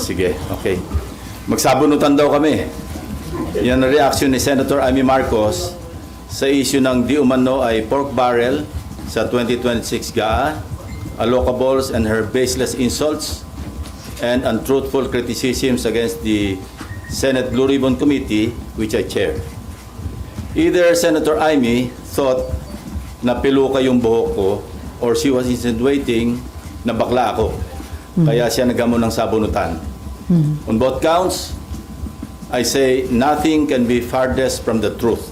sige, okay. Magsabunutan daw kami. Yan ang reaction ni Senator Amy Marcos sa issue ng di umano ay pork barrel sa 2026 GAA, allocables and her baseless insults and untruthful criticisms against the Senate Blue Ribbon Committee, which I chair. Either Senator Amy thought na piluka yung buhok ko or she was insinuating na bakla ako. Kaya siya nagamo ng sabunutan. On both counts, I say nothing can be farthest from the truth.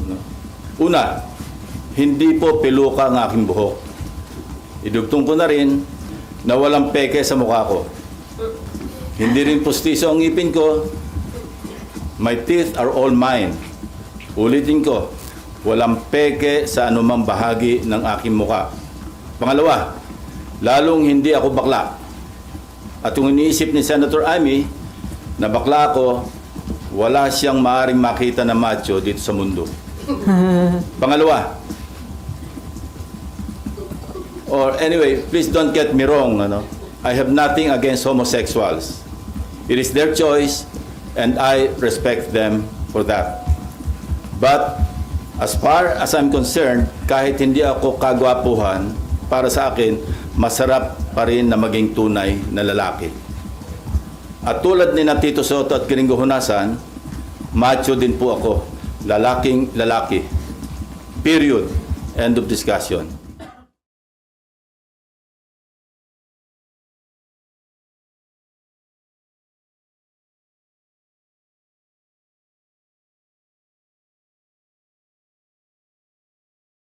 Una, hindi po piluka ang aking buhok. Idugtong ko na rin na walang peke sa mukha ko. Hindi rin pustiso ang ngipin ko. My teeth are all mine. Ulitin ko, walang peke sa anumang bahagi ng aking mukha. Pangalawa, lalong hindi ako bakla. At kung iniisip ni Senator Amy na bakla ako, wala siyang maaaring makita na macho dito sa mundo. Pangalawa, or anyway, please don't get me wrong, I have nothing against homosexuals. It is their choice and I respect them for that. But as far as I'm concerned, kahit hindi ako kagwapuhan, para sa akin, masarap pa rin na maging tunay na lalaki. At tulad ni Tito Soto at Kiringo Hunasan, macho din po ako. Lalaking lalaki. Period. End of discussion.